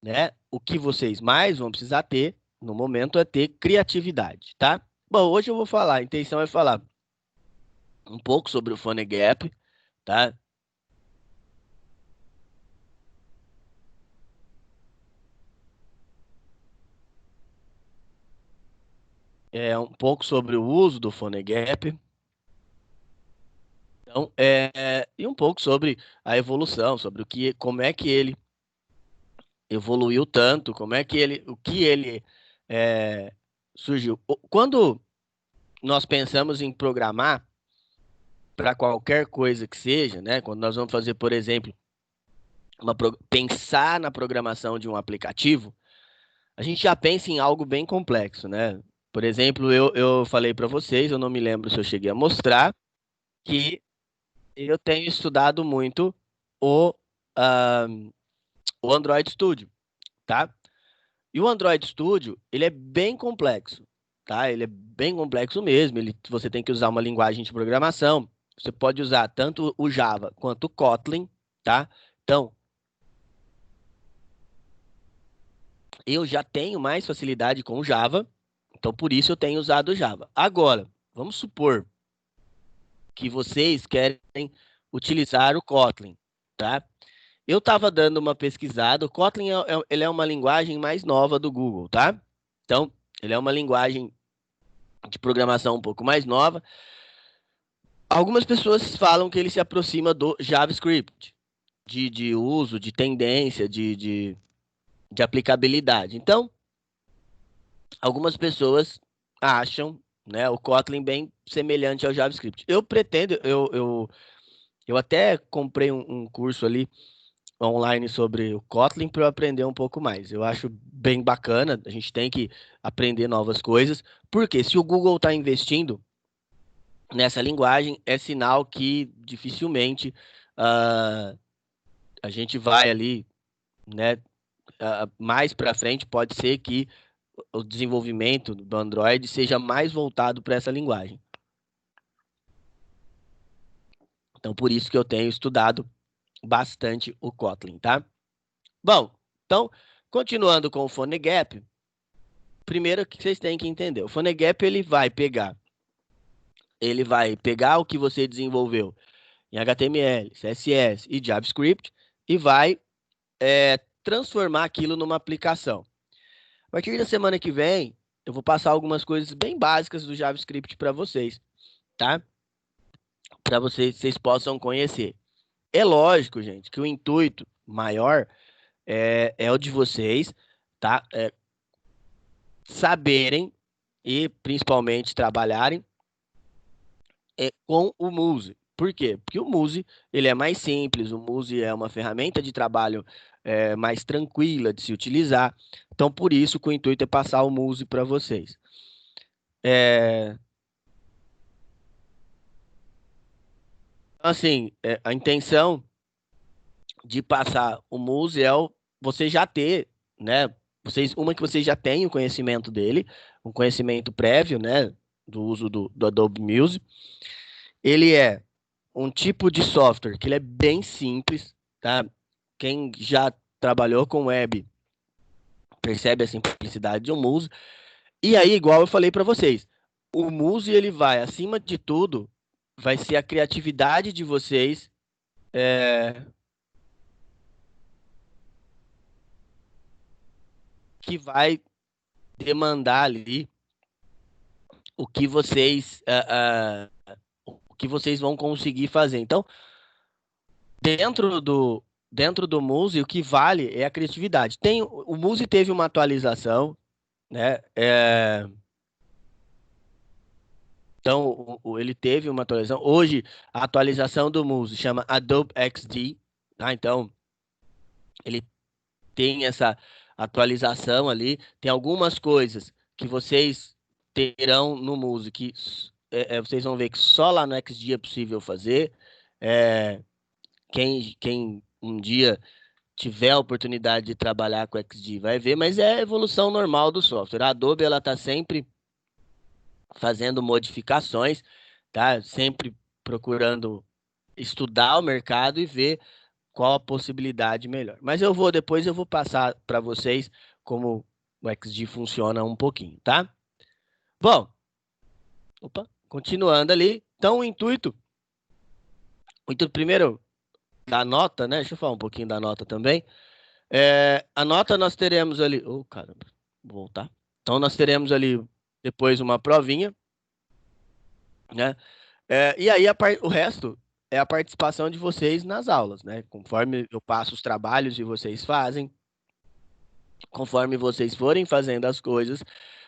né? O que vocês mais vão precisar ter no momento é ter criatividade, tá? Bom, hoje eu vou falar, a intenção é falar um pouco sobre o PhoneGap, tá? Um pouco sobre o uso do PhoneGap, então, e um pouco sobre a evolução, sobre como é que ele evoluiu tanto, como é que o que ele é, surgiu. Quando nós pensamos em programar para qualquer coisa que seja, né? Quando nós vamos fazer, por exemplo, pensar na programação de um aplicativo, a gente já pensa em algo bem complexo, né? Por exemplo, eu falei para vocês, eu não me lembro se eu cheguei a mostrar, que eu tenho estudado muito o, ah, o Android Studio, tá? E o Android Studio, ele é bem complexo, tá? Ele é bem complexo mesmo. Você tem que usar uma linguagem de programação. Você pode usar tanto o Java quanto o Kotlin, tá? Então, eu já tenho mais facilidade com o Java, então por isso eu tenho usado o Java. Agora, vamos supor que vocês querem utilizar o Kotlin, tá? Eu estava dando uma pesquisada. O Kotlin ele é uma linguagem mais nova do Google, tá? Então, ele é uma linguagem de programação um pouco mais nova. Algumas pessoas falam que ele se aproxima do JavaScript, de uso, de tendência, de aplicabilidade. Então, algumas pessoas acham, né, o Kotlin bem semelhante ao JavaScript. Eu pretendo, eu até comprei um curso ali online sobre o Kotlin para eu aprender um pouco mais. Eu acho bem bacana, a gente tem que aprender novas coisas, porque se o Google está investindo nessa linguagem, é sinal que dificilmente ah, a gente vai ali, né? Mais para frente, pode ser que o desenvolvimento do Android seja mais voltado para essa linguagem. Então, por isso que eu tenho estudado bastante o Kotlin, tá? Bom, então, continuando com o PhoneGap, primeiro que vocês têm que entender, o PhoneGap ele vai pegar o que você desenvolveu em HTML, CSS e JavaScript e vai transformar aquilo numa aplicação. A partir da semana que vem, eu vou passar algumas coisas bem básicas do JavaScript para vocês, tá? Para vocês possam conhecer. É lógico, gente, que o intuito maior é o de vocês, tá? Saberem e principalmente trabalharem com o Muse. Por quê? Porque o Muse ele é mais simples, o Muse é uma ferramenta de trabalho mais tranquila de se utilizar. Então, por isso que o intuito é passar o Muse para vocês. É, assim, a intenção de passar o Muse você já ter, né? Uma que vocês já têm o conhecimento dele, um conhecimento prévio, né? Do uso do Adobe Muse. Ele é um tipo de software que ele é bem simples, tá? Quem já trabalhou com web percebe a simplicidade de um Muse. E aí, igual eu falei para vocês, o Muse ele vai, acima de tudo, vai ser a criatividade de vocês é, que vai demandar ali o que o que vocês vão conseguir fazer. Então, dentro do dentro do Muse, o que vale é a criatividade. O Muse teve uma atualização, né? Então, ele teve uma atualização. Hoje, a atualização do Muse chama Adobe XD, tá? Então, ele tem essa atualização ali. Tem algumas coisas que vocês terão no Muse que vocês vão ver que só lá no XD é possível fazer. É, quem um dia tiver a oportunidade de trabalhar com o XD vai ver, mas é a evolução normal do software. A Adobe ela está sempre fazendo modificações, tá? Sempre procurando estudar o mercado e ver qual a possibilidade melhor. Mas depois eu vou passar para vocês como o XG funciona um pouquinho, tá? Bom, continuando ali. Então, o intuito primeiro da nota, né? Deixa eu falar um pouquinho da nota também. A nota nós teremos ali... Oh, caramba, vou voltar. Então, nós teremos ali depois uma provinha, né? E aí, o resto é a participação de vocês nas aulas, né? Conforme eu passo os trabalhos e vocês fazem, conforme vocês forem fazendo as coisas,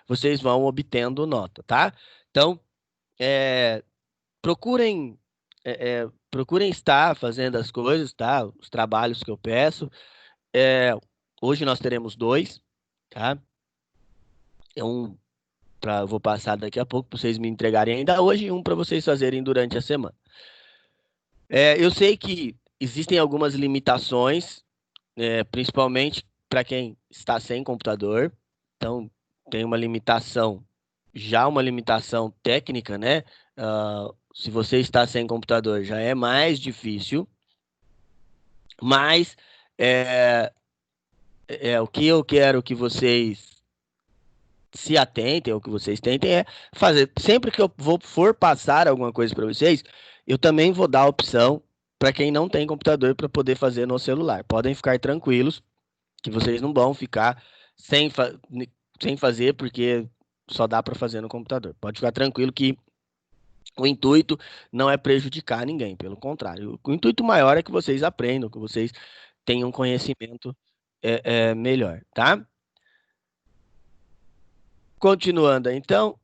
vocês vão obtendo nota, tá? Então, procurem, procurem estar fazendo as coisas, tá? Os trabalhos que eu peço. Hoje nós teremos 2, tá? Vou passar daqui a pouco para vocês me entregarem ainda hoje e um para vocês fazerem durante a semana. Eu sei que existem algumas limitações, principalmente para quem está sem computador. Então, tem uma limitação, já uma limitação técnica, né? Se você está sem computador, já é mais difícil. Mas o que eu quero que vocês se atentem, ou que vocês tentem é fazer. Sempre que eu for passar alguma coisa para vocês, eu também vou dar a opção para quem não tem computador para poder fazer no celular. Podem ficar tranquilos que vocês não vão ficar sem fazer, porque só dá para fazer no computador. Pode ficar tranquilo que o intuito não é prejudicar ninguém, pelo contrário. O intuito maior é que vocês aprendam, que vocês tenham conhecimento melhor, tá? Continuando, então.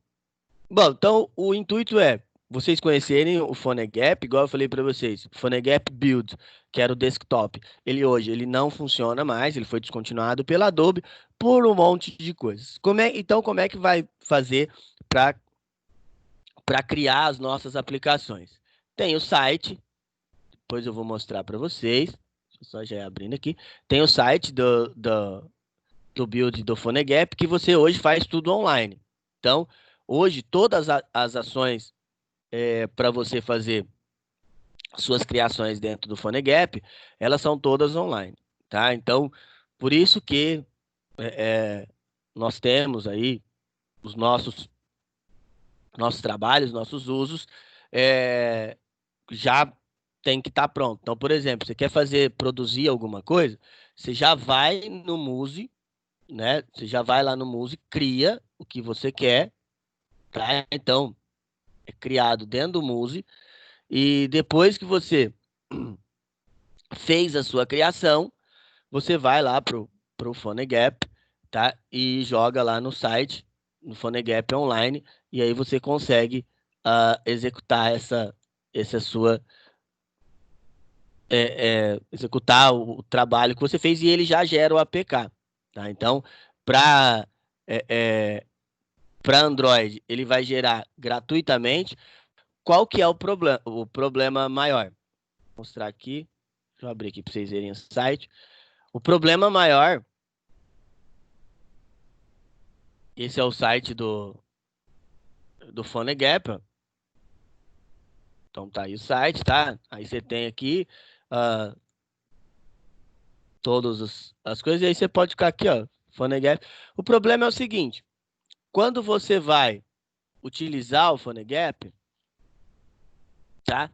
Bom, então o intuito é vocês conhecerem o PhoneGap, igual eu falei para vocês, PhoneGap Build, que era o desktop. Ele não funciona mais, ele foi descontinuado pela Adobe por um monte de coisas. Então, como é que vai fazer para criar as nossas aplicações? Tem o site, depois eu vou mostrar para vocês. Deixa eu só já ir abrindo aqui. Tem o site do Build do PhoneGap, que você hoje faz tudo online. Então, hoje, todas as ações para você fazer suas criações dentro do PhoneGap, elas são todas online, tá? Então, por isso que nós temos aí os nossos trabalhos, nossos usos, já tem que estar pronto. Então, por exemplo, você quer produzir alguma coisa, você já vai no Muse, né? Você já vai lá no Muse, cria o que você quer, tá? Então, é criado dentro do Muse, e depois que você fez a sua criação, você vai lá pro PhoneGap, tá? E joga lá no site, no PhoneGap online, e aí você consegue executar essa sua executar o trabalho que você fez e ele já gera o APK, tá? Então, para para Android, ele vai gerar gratuitamente. Qual que é o problema? O problema maior. Vou mostrar aqui. Deixa eu abrir aqui para vocês verem o site. O problema maior. Esse é o site do PhoneGap. Então tá aí o site, tá? Aí você tem aqui todas as coisas. E aí você pode ficar aqui, ó. PhoneGap. O problema é o seguinte. Quando você vai utilizar o PhoneGap, tá?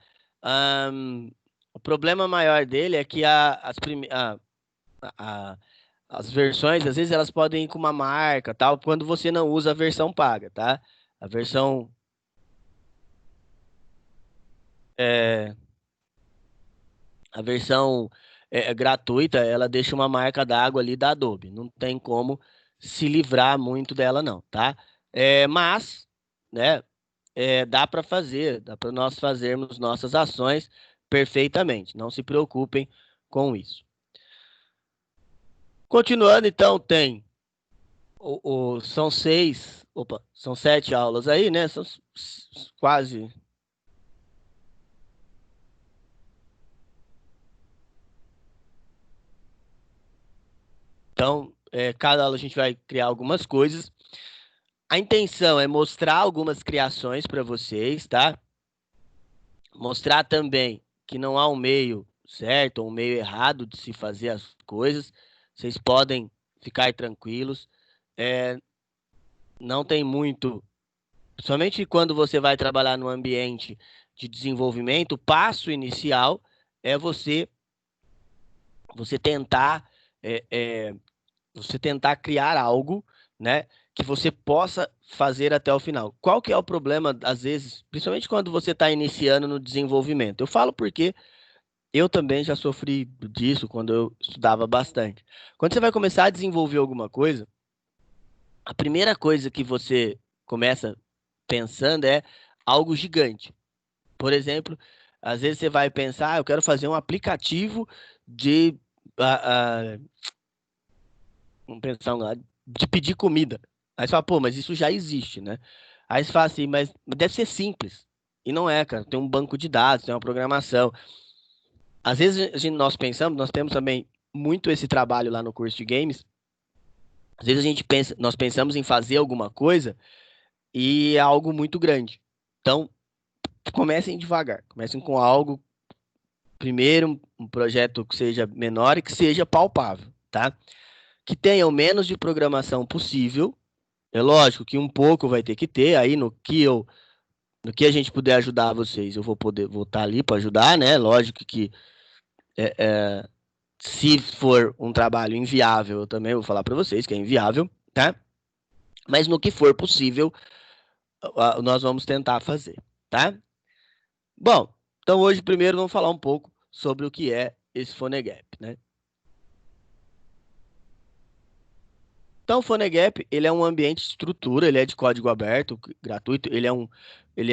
O problema maior dele é que as versões, às vezes, elas podem ir com uma marca, tal, quando você não usa a versão paga, tá? A versão é, a versão gratuita, ela deixa uma marca d'água ali da Adobe. Não tem como se livrar muito dela, não, tá? Mas, né, dá para fazer, dá para nós fazermos nossas ações perfeitamente. Não se preocupem com isso. Continuando, então, tem são são 7 aulas aí, né? São quase. Então, cada aula a gente vai criar algumas coisas. A intenção é mostrar algumas criações para vocês, tá? Mostrar também que não há um meio certo ou um meio errado de se fazer as coisas. Vocês podem ficar tranquilos. Não tem muito, somente quando você vai trabalhar no ambiente de desenvolvimento, o passo inicial é você tentar é, é, você tentar criar algo, né, que você possa fazer até o final. Qual que é o problema, às vezes, principalmente quando você está iniciando no desenvolvimento? Eu falo porque eu também já sofri disso quando eu estudava bastante. Quando você vai começar a desenvolver alguma coisa, a primeira coisa que você começa pensando é algo gigante. Por exemplo, às vezes você vai pensar, eu quero fazer um aplicativo de, ah, vamos pensar de pedir comida. Aí você fala, pô, mas isso já existe, né? Aí você fala assim, mas deve ser simples. E não é, cara. Tem um banco de dados, tem uma programação. Às vezes nós pensamos, nós temos também muito esse trabalho lá no curso de games. Às vezes nós pensamos em fazer alguma coisa e é algo muito grande. Então, comecem devagar. Comecem com algo, primeiro, um projeto que seja menor e que seja palpável, tá? Que tenha o menos de programação possível. É lógico que um pouco vai ter que ter, aí no que a gente puder ajudar vocês, eu vou estar ali para ajudar, né? Lógico que se for um trabalho inviável, eu também vou falar para vocês que é inviável, tá? Mas no que for possível, nós vamos tentar fazer, tá? Bom, então hoje primeiro vamos falar um pouco sobre o que é esse PhoneGap, né? Então, o PhoneGap, ele é um ambiente de estrutura, ele é de código aberto, gratuito, ele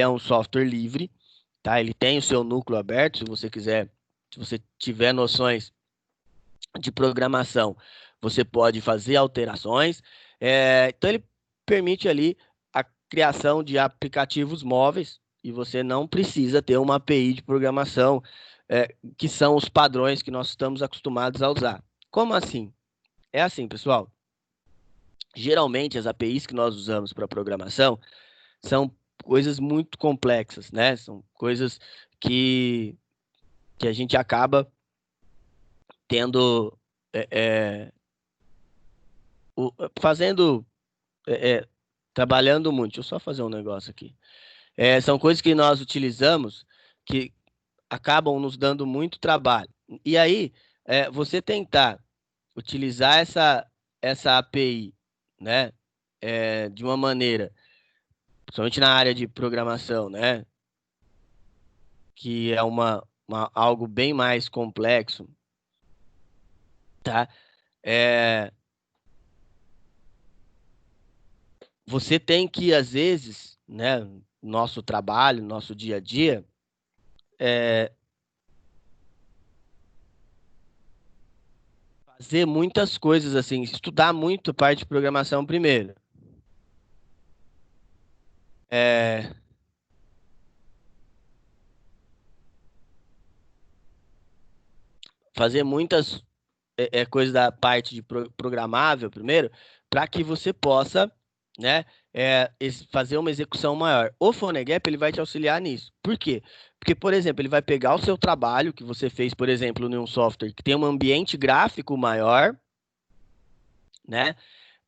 é um software livre, tá? Ele tem o seu núcleo aberto, se você quiser, se você tiver noções de programação, você pode fazer alterações. Então, ele permite ali a criação de aplicativos móveis e você não precisa ter uma API de programação, que são os padrões que nós estamos acostumados a usar. Como assim? É assim, pessoal. Geralmente, as APIs que nós usamos para programação são coisas muito complexas, né? São coisas que, que a gente acaba tendo, é, é, fazendo, é, é, trabalhando muito. Deixa eu só fazer um negócio aqui. São coisas que nós utilizamos que acabam nos dando muito trabalho. E aí, você tentar utilizar essa API, né, de uma maneira, principalmente na área de programação, né, que é algo bem mais complexo, tá? É, você tem que, às vezes, né, nosso trabalho, nosso dia a dia, é, fazer muitas coisas assim, estudar muito parte de programação primeiro. É, fazer muitas coisas da parte de programável primeiro, para que você possa, né, fazer uma execução maior. O PhoneGap ele vai te auxiliar nisso. Por quê? Porque, por exemplo, ele vai pegar o seu trabalho que você fez, por exemplo, em um software que tem um ambiente gráfico maior, né,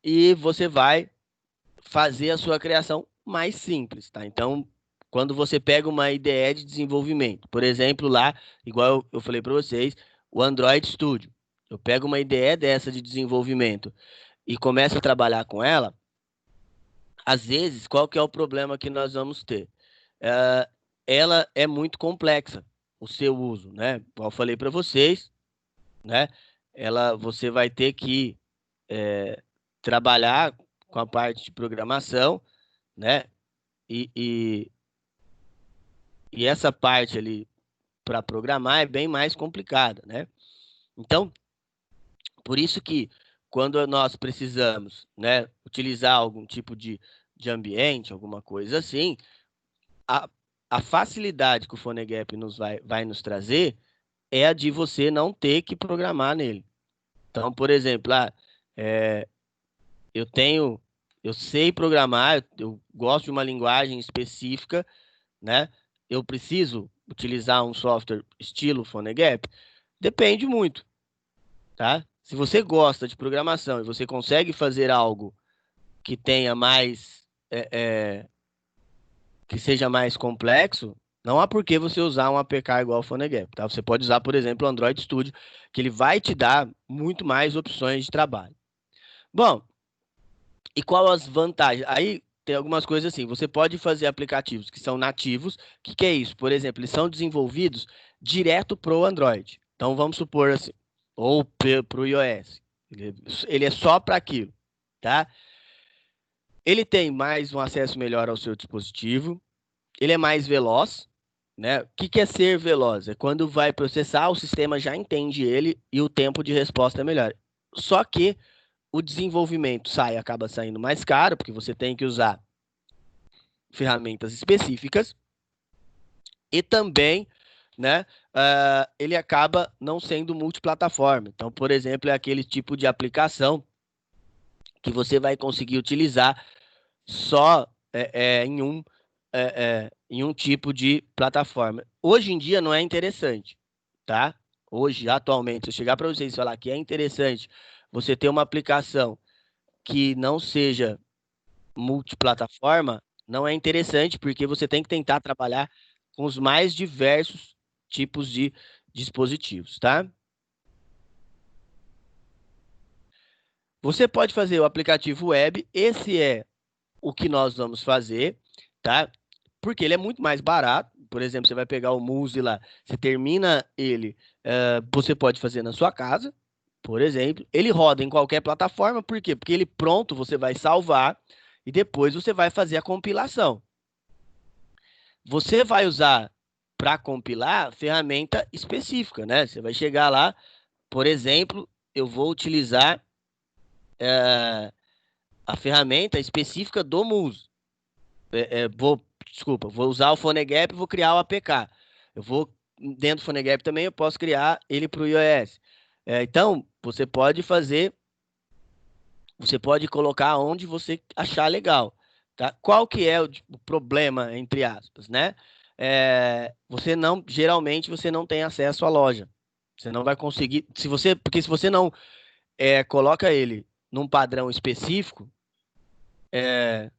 e você vai fazer a sua criação mais simples, tá? Então, quando você pega uma IDE de desenvolvimento, por exemplo, lá, igual eu falei para vocês, o Android Studio. Eu pego uma IDE dessa de desenvolvimento e começo a trabalhar com ela, às vezes, qual que é o problema que nós vamos ter? Eh, Ela é muito complexa, o seu uso, né? Como eu falei para vocês, né? Você vai ter que trabalhar com a parte de programação, né? E, e, e essa parte ali para programar é bem mais complicada, né? Então, por isso que quando nós precisamos, né, utilizar algum tipo de ambiente, alguma coisa assim, a, a facilidade que o PhoneGap vai nos trazer é a de você não ter que programar nele. Então, por exemplo, é, eu tenho, eu sei programar, eu gosto de uma linguagem específica, né? Eu preciso utilizar um software estilo PhoneGap? Depende muito, tá? Se você gosta de programação e você consegue fazer algo que tenha mais, que seja mais complexo, não há por que você usar um APK igual ao PhoneGap, tá? Você pode usar, por exemplo, o Android Studio, que ele vai te dar muito mais opções de trabalho. Bom, e qual as vantagens? Aí tem algumas coisas assim. Você pode fazer aplicativos que são nativos. O que é isso? Por exemplo, eles são desenvolvidos direto para o Android. Então vamos supor assim, ou para o iOS. Ele é só para aquilo, tá? Ele tem mais um acesso melhor ao seu dispositivo. Ele é mais veloz, né? O que é ser veloz? É quando vai processar, o sistema já entende ele e o tempo de resposta é melhor. Só que o desenvolvimento acaba saindo mais caro, porque você tem que usar ferramentas específicas e também, né, ele acaba não sendo multiplataforma. Então, por exemplo, é aquele tipo de aplicação que você vai conseguir utilizar só em um tipo de plataforma. Hoje em dia não é interessante, tá? Hoje, atualmente, se eu chegar para vocês e falar que é interessante você ter uma aplicação que não seja multiplataforma, não é interessante, porque você tem que tentar trabalhar com os mais diversos tipos de dispositivos, tá? Você pode fazer o aplicativo web, esse é o que nós vamos fazer, tá? Porque ele é muito mais barato. Por exemplo, você vai pegar o Muse lá, você termina ele, você pode fazer na sua casa, por exemplo. Ele roda em qualquer plataforma, por quê? Porque ele pronto você vai salvar e depois você vai fazer a compilação. Você vai usar para compilar ferramenta específica, né? Você vai chegar lá, por exemplo, eu vou utilizar a ferramenta específica do Muse. Vou usar o PhoneGap e vou criar o APK. Eu vou, dentro do PhoneGap também, eu posso criar ele para o iOS. Então, você pode colocar onde você achar legal, tá? Qual que é o problema, entre aspas, né? Geralmente você não tem acesso à loja. Você não vai conseguir, porque se você não coloca ele num padrão específico, é,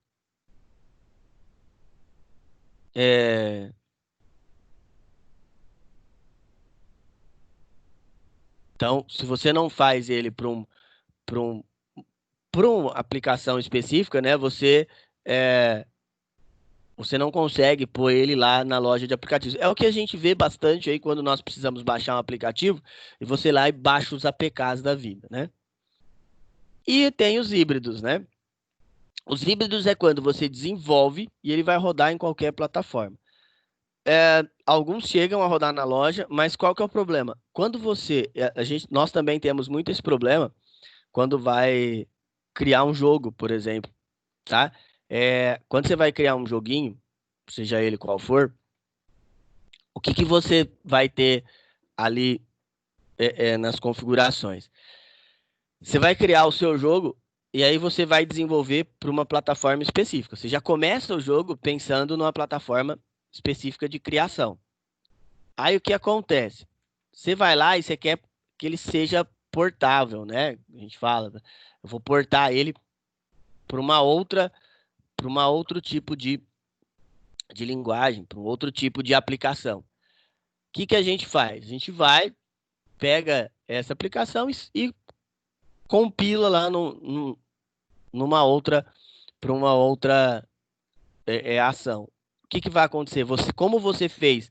é, então, se você não faz ele para um, para uma aplicação específica, né? É, você não consegue pôr ele lá na loja de aplicativos. É o que a gente vê bastante aí quando nós precisamos baixar um aplicativo e você lá e baixa os APKs da vida, né? E tem os híbridos, né? Os híbridos é quando você desenvolve e ele vai rodar em qualquer plataforma. Alguns chegam a rodar na loja, mas qual que é o problema? Quando nós também temos muito esse problema quando vai criar um jogo, por exemplo, tá? Quando você vai criar um joguinho, seja ele qual for, o que que você vai ter ali nas configurações? Você vai criar o seu jogo e aí você vai desenvolver para uma plataforma específica. Você já começa o jogo pensando numa plataforma específica de criação. Aí o que acontece? Você vai lá e você quer que ele seja portável, né? A gente fala, eu vou portar ele para uma outro tipo de linguagem, para um outro tipo de aplicação. O que que a gente faz? A gente vai, pega essa aplicação e compila lá numa outra, para uma outra ação. O que que vai acontecer? Como você fez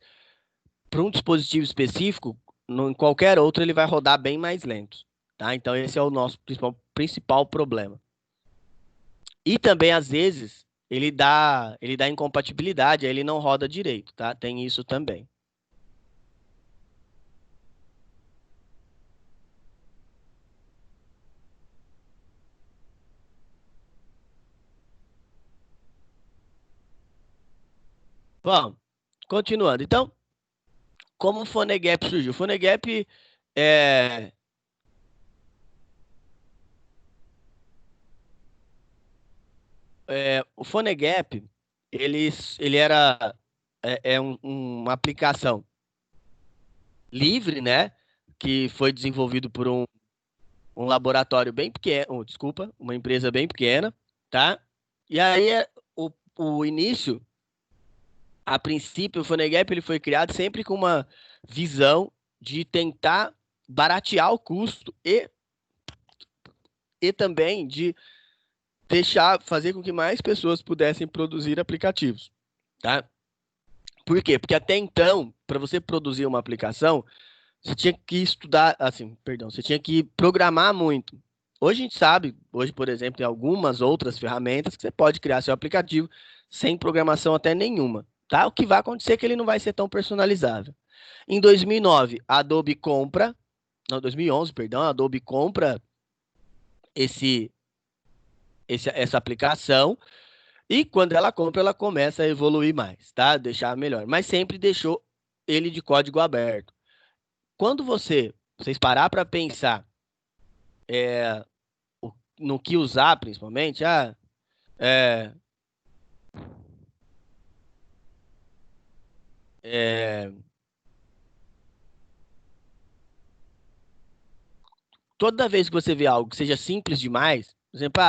para um dispositivo específico, em qualquer outro ele vai rodar bem mais lento, tá? Então esse é o nosso principal problema. E também às vezes ele dá incompatibilidade, aí ele não roda direito, tá? Tem isso também. Bom, continuando. Então, como o PhoneGap surgiu? O PhoneGap é, o PhoneGap, ele era uma aplicação livre, né? que foi desenvolvido por um laboratório bem pequeno, desculpa, uma empresa bem pequena, tá? E aí o início, a princípio, o PhoneGap ele foi criado sempre com uma visão de tentar baratear o custo e também de fazer com que mais pessoas pudessem produzir aplicativos, tá? Por quê? Porque até então, para você produzir uma aplicação, você tinha que estudar, assim, perdão, você tinha que programar muito. Hoje a gente sabe, hoje, por exemplo, tem algumas outras ferramentas que você pode criar seu aplicativo sem programação até nenhuma, tá? O que vai acontecer é que ele não vai ser tão personalizável. Em 2009, a Adobe compra, não, 2011, perdão, a Adobe compra essa aplicação e quando ela compra, ela começa a evoluir mais, tá? Deixar melhor, mas sempre deixou ele de código aberto. Quando vocês parar para pensar no que usar, principalmente, é, é, toda vez que você vê algo que seja simples demais, por exemplo,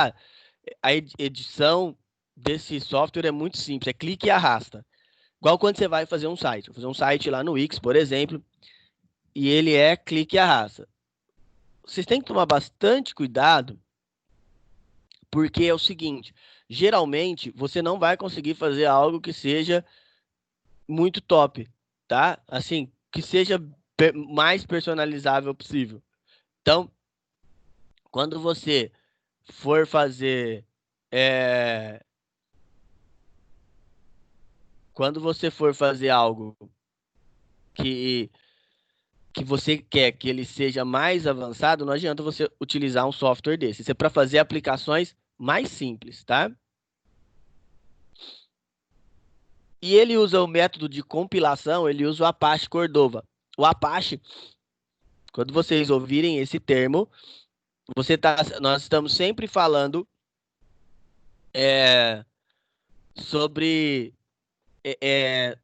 a edição desse software é muito simples, é clique e arrasta. Igual quando você vai fazer um site. Vou fazer um site lá no Wix, por exemplo, e ele é clique e arrasta. Vocês têm que tomar bastante cuidado, porque é o seguinte, geralmente você não vai conseguir fazer algo que seja muito top, tá? Assim, que seja mais personalizável possível. Então, quando você for fazer é, quando você for fazer algo que que você quer que ele seja mais avançado, não adianta você utilizar um software desse. Isso é para fazer aplicações mais simples, tá? E ele usa o método de compilação, ele usa o Apache Cordova. O Apache, quando vocês ouvirem esse termo, nós estamos sempre falando é, sobre é, é,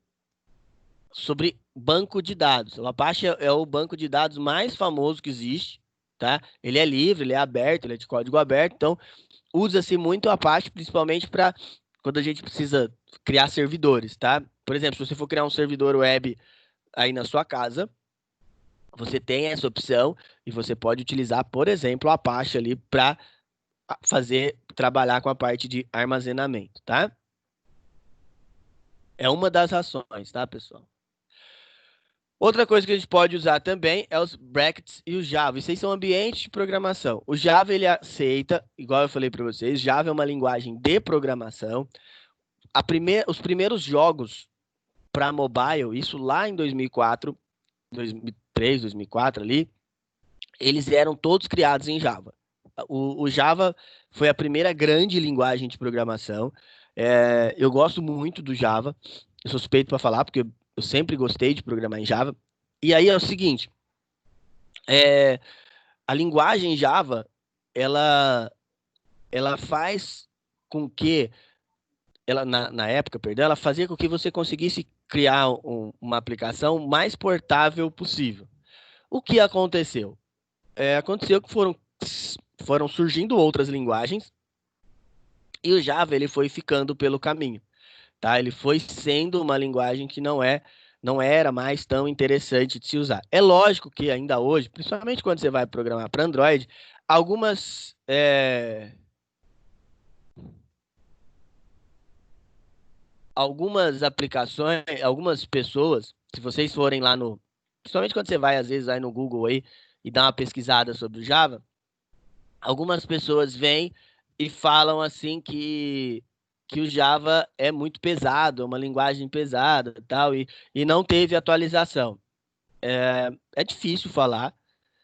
sobre banco de dados. O Apache é o banco de dados mais famoso que existe, tá? Ele é livre, ele é aberto, ele é de código aberto, então usa-se muito o Apache, principalmente para quando a gente precisa criar servidores, tá? Por exemplo, se você for criar um servidor web aí na sua casa, você tem essa opção e você pode utilizar, por exemplo, o Apache ali para trabalhar com a parte de armazenamento, tá? É uma das ações, tá, pessoal? Outra coisa que a gente pode usar também é os brackets e o Java. Isso aí são ambientes de programação. O Java, ele aceita, igual eu falei para vocês, Java é uma linguagem de programação. Os primeiros jogos para mobile, isso lá em 2004, 2003, 2004 ali, eles eram todos criados em Java. O Java foi a primeira grande linguagem de programação. Eu gosto muito do Java. Eu sou suspeito para falar, porque eu sempre gostei de programar em Java. E aí é o seguinte, é, a linguagem Java, ela, ela faz com que, na época, perdão, ela fazia com que você conseguisse criar uma aplicação mais portável possível. O que aconteceu? Aconteceu que foram surgindo outras linguagens e o Java ele foi ficando pelo caminho, tá? Ele foi sendo uma linguagem que não era mais tão interessante de se usar. É lógico que ainda hoje, principalmente quando você vai programar para Android, algumas aplicações, algumas pessoas, se vocês forem lá principalmente quando você vai às vezes aí no Google aí e dá uma pesquisada sobre o Java, algumas pessoas vêm e falam assim que o Java é muito pesado, é uma linguagem pesada e tal, e não teve atualização. É difícil falar,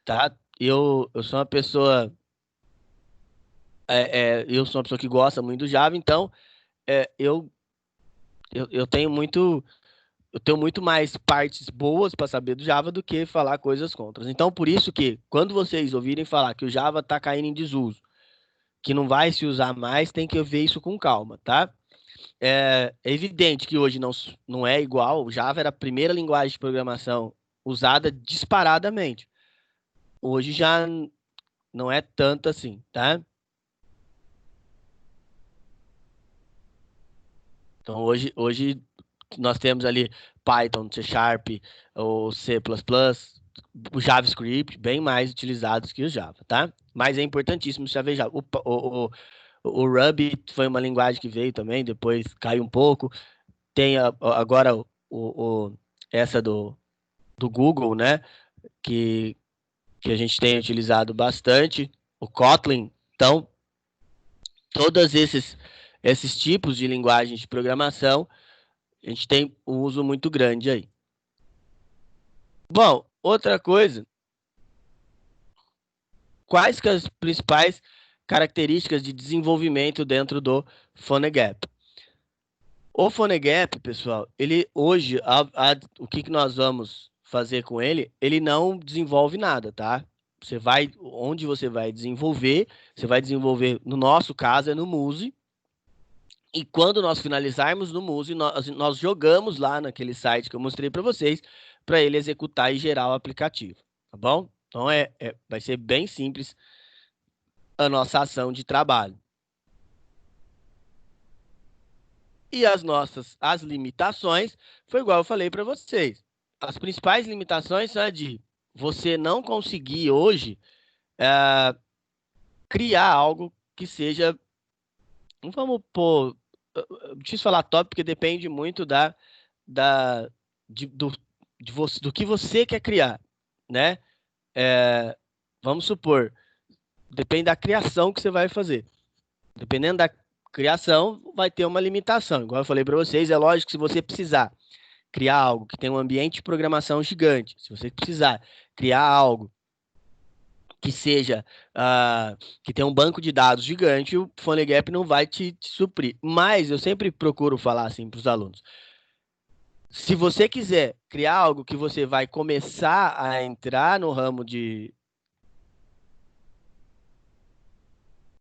tá? Eu sou uma pessoa, eu sou uma pessoa que gosta muito do Java, então é, eu, eu tenho muito mais partes boas para saber do Java do que falar coisas contra. Então, por isso que quando vocês ouvirem falar que o Java está caindo em desuso, que não vai se usar mais, tem que ver isso com calma, tá? É evidente que hoje não é igual. O Java era a primeira linguagem de programação usada disparadamente. hoje já não é tanto assim, tá? Então, hoje nós temos ali Python, C Sharp, o C++, o JavaScript, bem mais utilizados que o Java, tá? Mas é importantíssimo saber Java. O Ruby foi uma linguagem que veio também, depois caiu um pouco. Tem agora essa do Google, né? Que, que a gente tem utilizado bastante, o Kotlin. Então, todos esses tipos de linguagens de programação, a gente tem um uso muito grande aí. Bom, outra coisa, quais que as principais características de desenvolvimento dentro do PhoneGap? O PhoneGap, pessoal, ele hoje, o que nós vamos fazer com ele, ele não desenvolve nada, tá? Onde você vai desenvolver, no nosso caso, é no Muse, e quando nós finalizarmos no Muse, nós jogamos lá naquele site que eu mostrei para vocês, para ele executar e gerar o aplicativo, tá bom? Então, vai ser bem simples a nossa ação de trabalho. E as limitações, foi igual eu falei para vocês. As principais limitações são a de você não conseguir hoje criar algo que seja, não vamos pôr, difícil falar top, porque depende muito da, de, do, do que você quer criar, né? É, vamos supor, depende da criação que você vai fazer. Dependendo da criação, vai ter uma limitação. Igual eu falei para vocês, é lógico que se você precisar criar algo que tem um ambiente de programação gigante, se você precisar criar algo que seja que tem um banco de dados gigante, o PhoneGap não vai te suprir. Mas eu sempre procuro falar assim para os alunos: se você quiser criar algo que você vai começar a entrar no ramo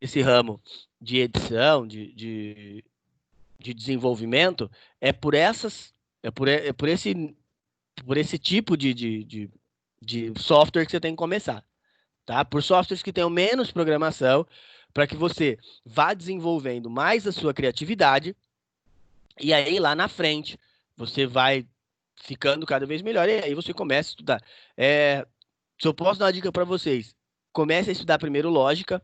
esse ramo de edição, de desenvolvimento, é por essas, é por esse tipo de software que você tem que começar, tá? Por softwares que tenham menos programação, para que você vá desenvolvendo mais a sua criatividade, e aí lá na frente você vai ficando cada vez melhor, e aí você começa a estudar. Se eu posso dar uma dica para vocês, comece a estudar primeiro lógica,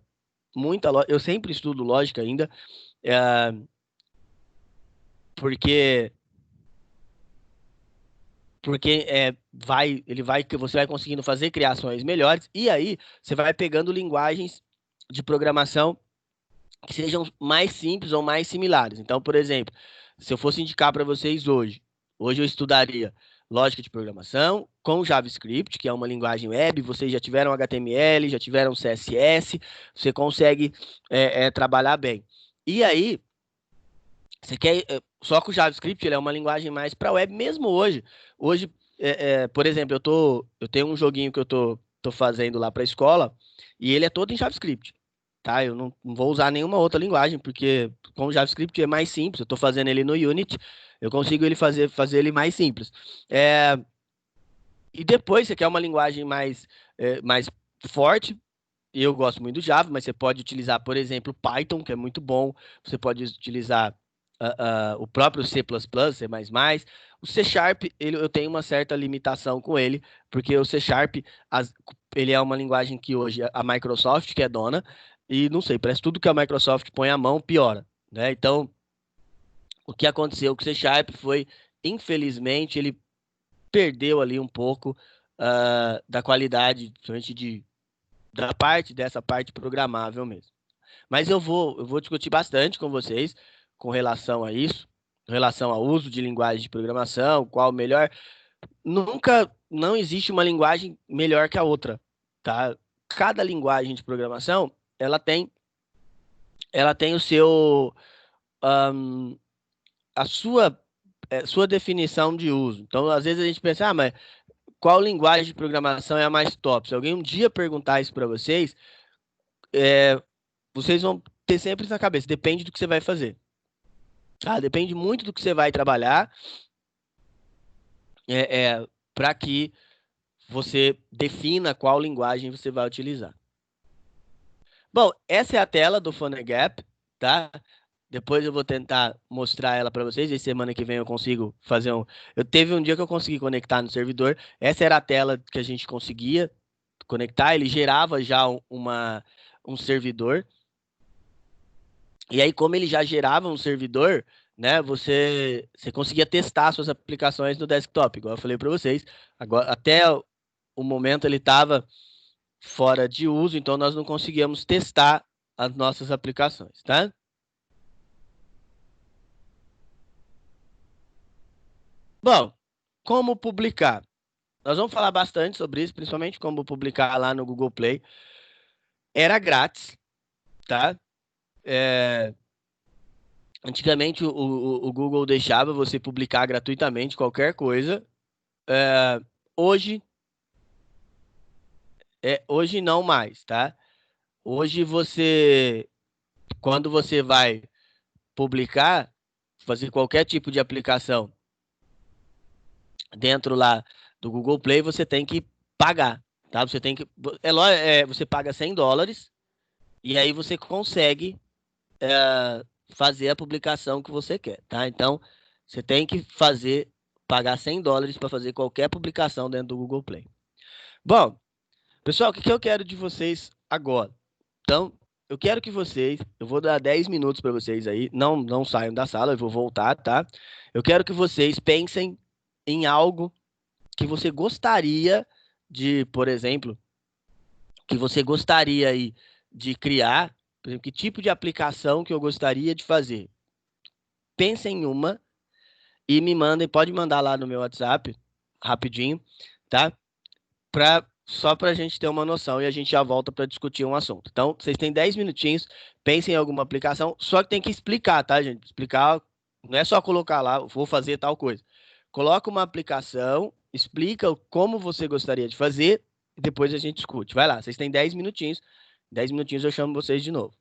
eu sempre estudo lógica ainda, é, porque você vai conseguindo fazer criações melhores, e aí você vai pegando linguagens de programação que sejam mais simples ou mais similares. Então, por exemplo, se eu fosse indicar para vocês hoje eu estudaria lógica de programação com JavaScript, que é uma linguagem web. Vocês já tiveram HTML, já tiveram CSS, você consegue trabalhar bem. E aí, você quer só que o JavaScript ele é uma linguagem mais para web mesmo hoje. Hoje, por exemplo, eu tenho um joguinho que eu tô fazendo lá para a escola e ele é todo em JavaScript, tá? Eu não vou usar nenhuma outra linguagem porque com o JavaScript é mais simples. Eu estou fazendo ele no Unity, eu consigo fazer ele mais simples. É, e depois você quer uma linguagem mais forte. Eu gosto muito do Java, mas você pode utilizar, por exemplo, Python, que é muito bom. Você pode utilizar o próprio C++, C++. O C Sharp, eu tenho uma certa limitação com ele, porque o C Sharp, ele é uma linguagem que hoje a Microsoft que é dona, e não sei, parece que tudo que a Microsoft põe a mão piora, né? Então, o que aconteceu com o C Sharp foi, infelizmente, ele perdeu ali um pouco da qualidade, principalmente dessa parte programável mesmo. Mas eu vou discutir bastante com vocês com relação a isso, com relação ao uso de linguagem de programação, qual o melhor. Não existe uma linguagem melhor que a outra, tá? Cada linguagem de programação, ela tem o seu, um, sua definição de uso. Então, às vezes a gente pensa, mas qual linguagem de programação é a mais top? Se alguém um dia perguntar isso para vocês, vocês vão ter sempre isso na cabeça, depende do que você vai fazer. Tá? Depende muito do que você vai trabalhar para que você defina qual linguagem você vai utilizar. Bom, essa é a tela do PhoneGap, tá? Depois eu vou tentar mostrar ela para vocês. E semana que vem eu consigo fazer um. Eu teve um dia que eu consegui conectar no servidor. Essa era a tela que a gente conseguia conectar. Ele gerava já um servidor. E aí, como ele já gerava um servidor, né? Você conseguia testar suas aplicações no desktop, igual eu falei para vocês. Agora, até o momento ele estava fora de uso, então nós não conseguíamos testar as nossas aplicações, tá? Bom, como publicar? Nós vamos falar bastante sobre isso, principalmente como publicar lá no Google Play. Era grátis, tá? É, antigamente o Google deixava você publicar gratuitamente qualquer coisa. É, hoje, hoje não mais, tá? Hoje quando você vai publicar, fazer qualquer tipo de aplicação dentro lá do Google Play, você tem que pagar, tá? Você tem que, você paga US$ 100 e aí você consegue fazer a publicação que você quer, tá? Então, você tem que pagar US$ 100 para fazer qualquer publicação dentro do Google Play. Bom, pessoal, o que eu quero de vocês agora? Então, eu quero que eu vou dar 10 minutos para vocês aí, não saiam da sala, eu vou voltar, tá? Eu quero que vocês pensem em algo que você gostaria de, por exemplo, que você gostaria aí de criar, por exemplo, que tipo de aplicação que eu gostaria de fazer. Pense em uma e me mandem, pode mandar lá no meu WhatsApp, rapidinho, tá? Só para a gente ter uma noção e a gente já volta para discutir um assunto. Então, vocês têm 10 minutinhos, pensem em alguma aplicação, só que tem que explicar, tá, gente? Explicar, não é só colocar lá, vou fazer tal coisa. Coloca uma aplicação, explica como você gostaria de fazer e depois a gente discute. Vai lá, vocês têm 10 minutinhos. 10 minutinhos eu chamo vocês de novo.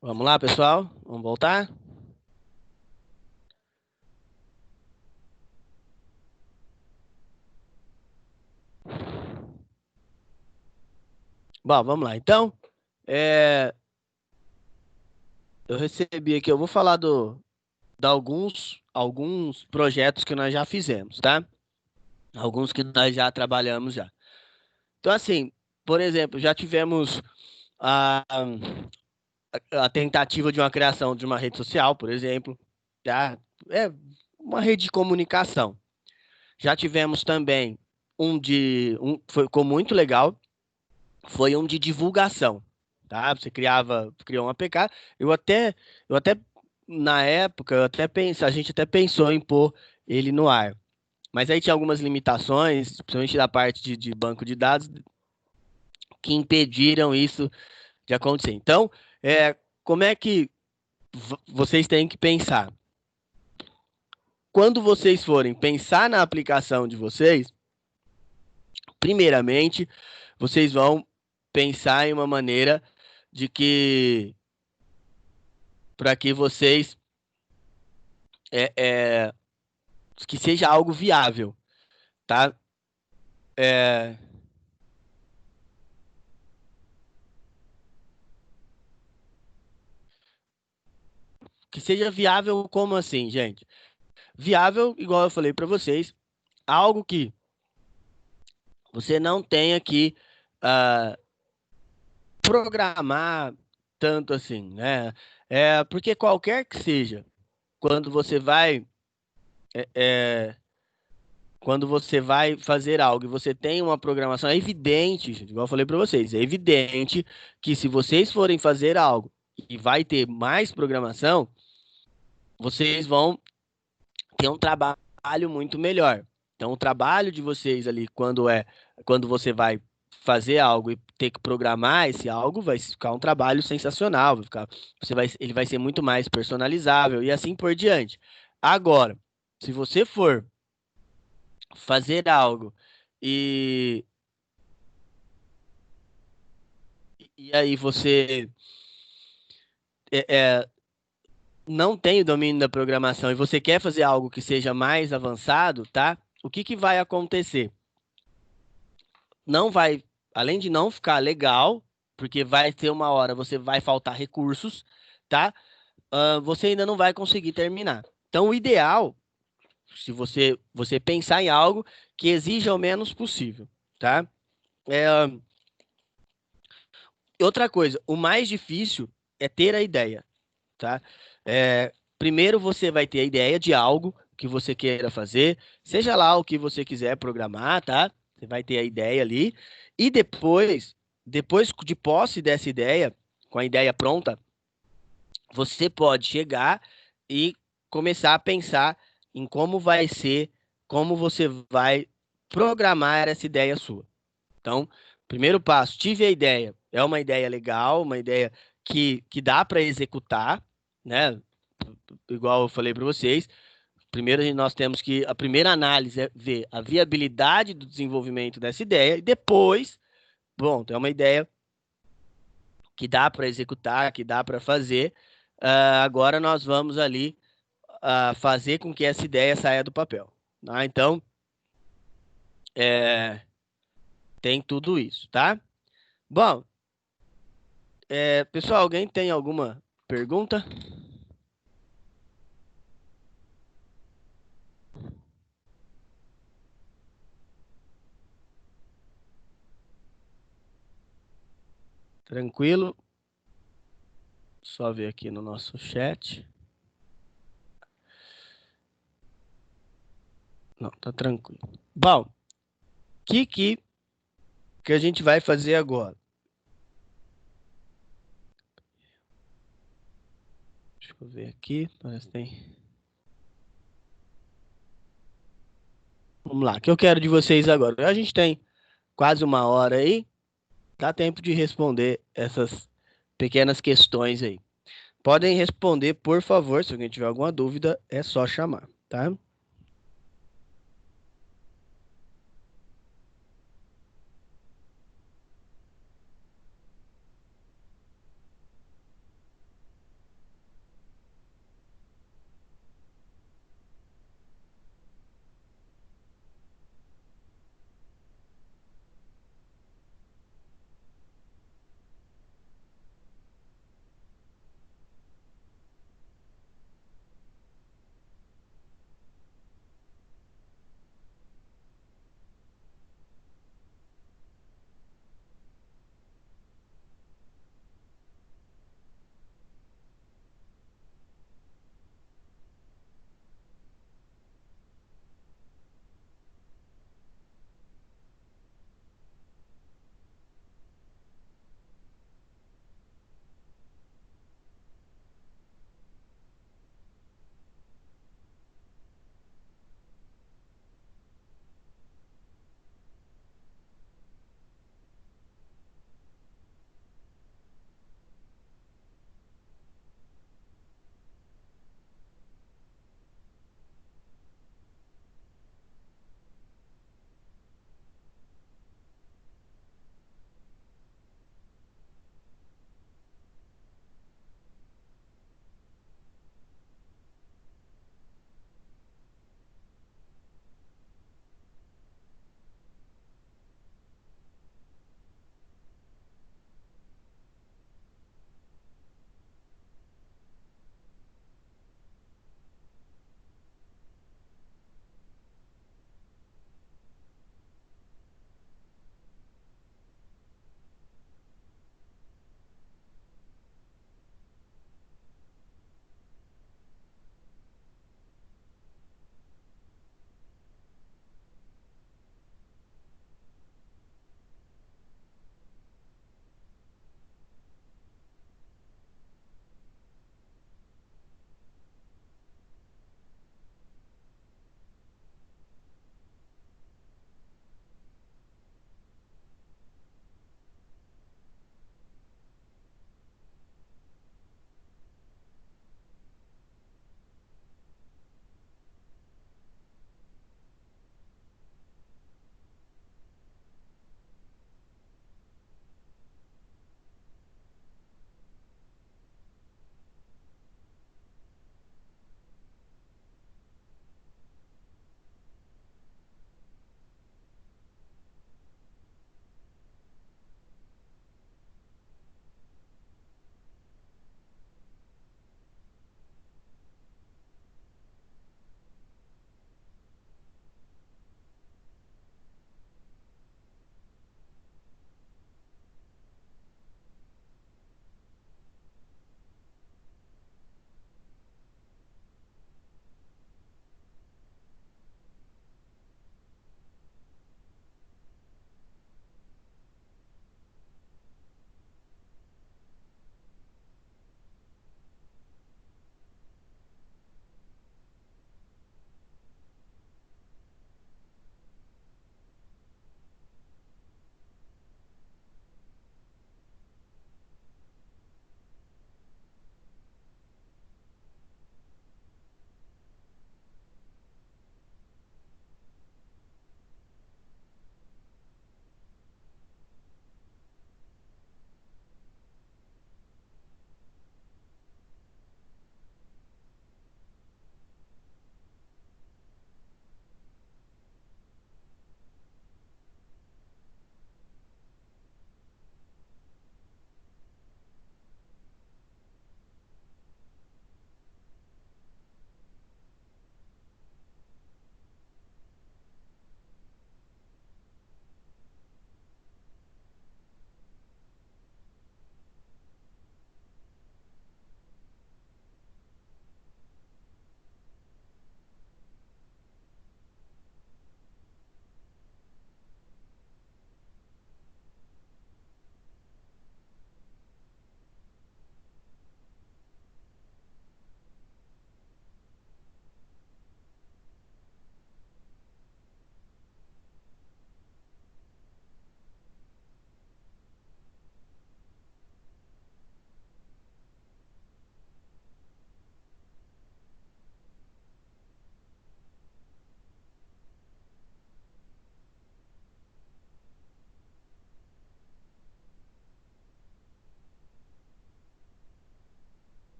Vamos lá, pessoal? Vamos voltar? Bom, vamos lá. Então, é, eu recebi aqui, eu vou falar de alguns projetos que nós já fizemos, tá? Alguns que nós já trabalhamos já. Então, assim, por exemplo, já tivemos a, a tentativa de uma criação de uma rede social, por exemplo, tá? É uma rede de comunicação. Já tivemos também ficou muito legal, foi um de divulgação, tá? Você criou um APK. Eu até na época, a gente até pensou em pôr ele no ar, mas aí tinha algumas limitações, principalmente da parte de banco de dados, que impediram isso de acontecer. Então, como é que vocês têm que pensar? Quando vocês forem pensar na aplicação de vocês, primeiramente, vocês vão pensar em uma maneira de que para que vocês é, é, que seja algo viável, tá? É, que seja viável como assim, gente? Viável, igual eu falei para vocês, algo que você não tenha que ah, programar tanto assim, né? Porque qualquer que seja, quando você vai é, é, quando você vai fazer algo e você tem uma programação, é evidente, gente, igual eu falei para vocês, é evidente que se vocês forem fazer algo e vai ter mais programação, vocês vão ter um trabalho muito melhor. Então, o trabalho de vocês ali, quando você vai fazer algo e ter que programar esse algo, vai ficar um trabalho sensacional, ele vai ser muito mais personalizável e assim por diante. Agora, se você for fazer algo e, e aí você é, é, não tem o domínio da programação e você quer fazer algo que seja mais avançado, tá? O que que vai acontecer? Não vai, além de não ficar legal, porque vai ter uma hora você vai faltar recursos, tá? Você ainda não vai conseguir terminar. Então, o ideal, se você pensar em algo que exija o menos possível, tá? É, outra coisa, o mais difícil é ter a ideia, tá? Primeiro você vai ter a ideia de algo que você queira fazer, seja lá o que você quiser programar, tá? Você vai ter a ideia ali. E depois de posse dessa ideia, com a ideia pronta, você pode chegar e começar a pensar em como vai ser, como você vai programar essa ideia sua. Então, primeiro passo, tive a ideia. É uma ideia legal, uma ideia que dá para executar, né? Igual eu falei para vocês. Primeiro, nós temos que. A primeira análise é ver a viabilidade do desenvolvimento dessa ideia, e depois, pronto, é uma ideia que dá para executar, que dá para fazer. Agora nós vamos ali fazer com que essa ideia saia do papel. Tá? Então, é, tem tudo isso, tá? Bom, pessoal, alguém tem alguma pergunta? Tranquilo? Só ver aqui no nosso chat. Não, tá tranquilo. Bom, o que a gente vai fazer agora? Deixa eu ver aqui. Parece que tem. Vamos lá. O que eu quero de vocês agora? A gente tem quase uma hora aí. Dá tempo de responder essas pequenas questões aí. Podem responder, por favor. Se alguém tiver alguma dúvida, é só chamar, tá?